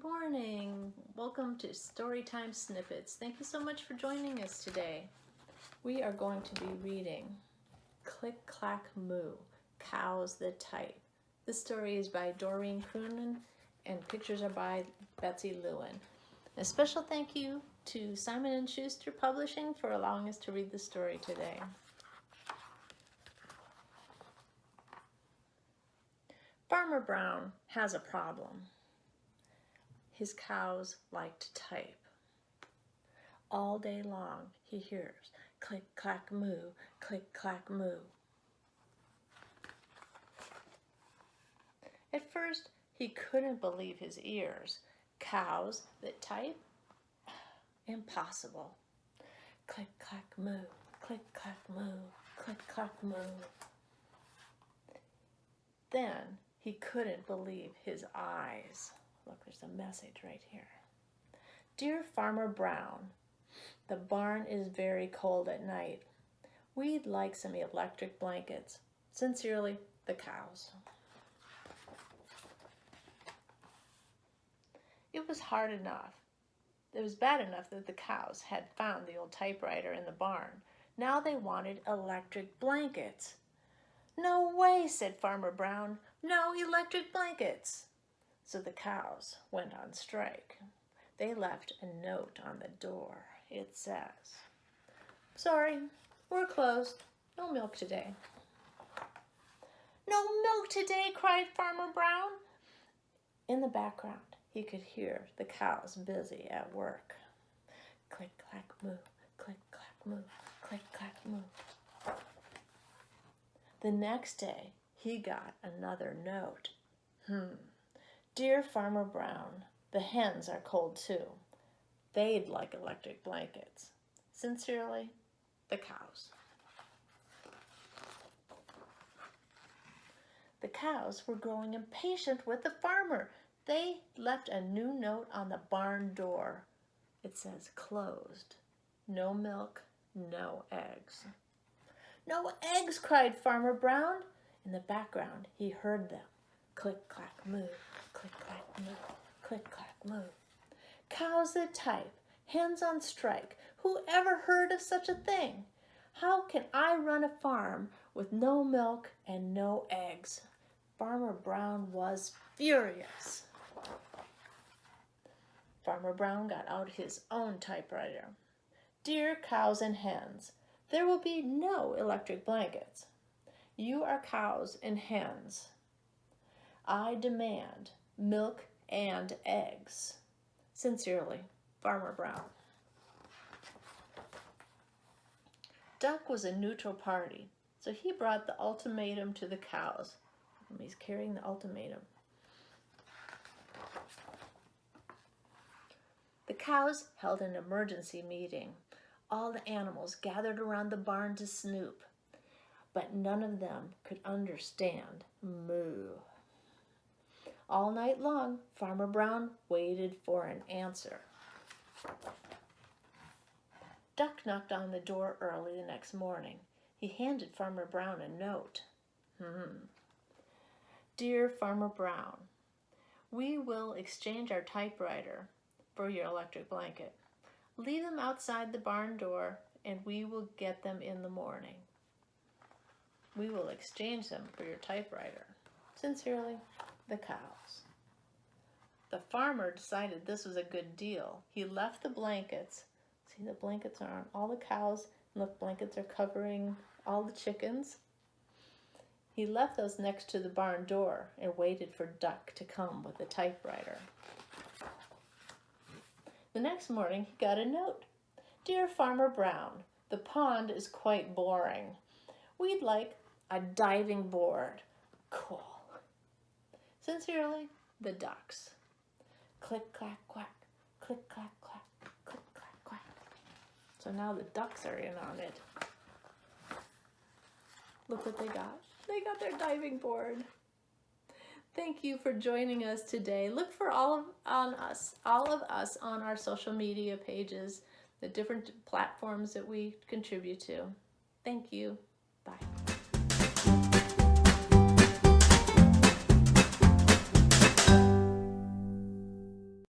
Good morning. Welcome to Storytime Snippets. Thank you so much for joining us today. We are going to be reading Click, Clack, Moo, Cows That Type. This story is by Doreen Cronin and pictures are by Betsy Lewin. A special thank you to Simon Schuster Publishing for allowing us to read the story today. Farmer Brown has a problem. His cows like to type. All day long he hears click, clack, moo, click, clack, moo. At first he couldn't believe his ears. Cows that type? Impossible. Click, clack, moo, click, clack, moo, click, clack, moo. Then he couldn't believe his eyes. Look, there's a message right here. Dear Farmer Brown, the barn is very cold at night. We'd like some electric blankets. Sincerely, the cows. It was hard enough. It was bad enough that the cows had found the old typewriter in the barn. Now they wanted electric blankets. No way, said Farmer Brown. No electric blankets. So the cows went on strike. They left a note on the door. It says, sorry, we're closed. No milk today. No milk today, cried Farmer Brown. In the background, he could hear the cows busy at work. Click, clack, moo, click, clack, moo, click, clack, moo. The next day, he got another note. Dear Farmer Brown, the hens are cold too. They'd like electric blankets. Sincerely, the cows. The cows were growing impatient with the farmer. They left a new note on the barn door. It says closed. No milk, no eggs. No eggs, cried Farmer Brown. In the background, he heard them. Click, clack, moo, click, clack, moo, click, clack, moo. Cows that type, hens on strike. Who ever heard of such a thing? How can I run a farm with no milk and no eggs? Farmer Brown was furious. Farmer Brown got out his own typewriter. Dear cows and hens, there will be no electric blankets. You are cows and hens. I demand milk and eggs. Sincerely, Farmer Brown. Duck was a neutral party, so he brought the ultimatum to the cows. He's carrying the ultimatum. The cows held an emergency meeting. All the animals gathered around the barn to snoop, but none of them could understand moo. All night long, Farmer Brown waited for an answer. Duck knocked on the door early the next morning. He handed Farmer Brown a note. Dear Farmer Brown, we will exchange our typewriter for your electric blanket. Leave them outside the barn door and we will get them in the morning. We will exchange them for your typewriter. Sincerely, the cows. The farmer decided this was a good deal. He left the blankets. See, the blankets are on all the cows, and the blankets are covering all the chickens. He left those next to the barn door and waited for Duck to come with the typewriter. The next morning, he got a note. Dear Farmer Brown, the pond is quite boring. We'd like a diving board. Cool. Sincerely, the ducks. Click, clack, quack. Click, clack, quack. Click, clack, quack. So now the ducks are in on it. Look what they got. They got their diving board. Thank you for joining us today. Look for all of us on our social media pages, the different platforms that we contribute to. Thank you.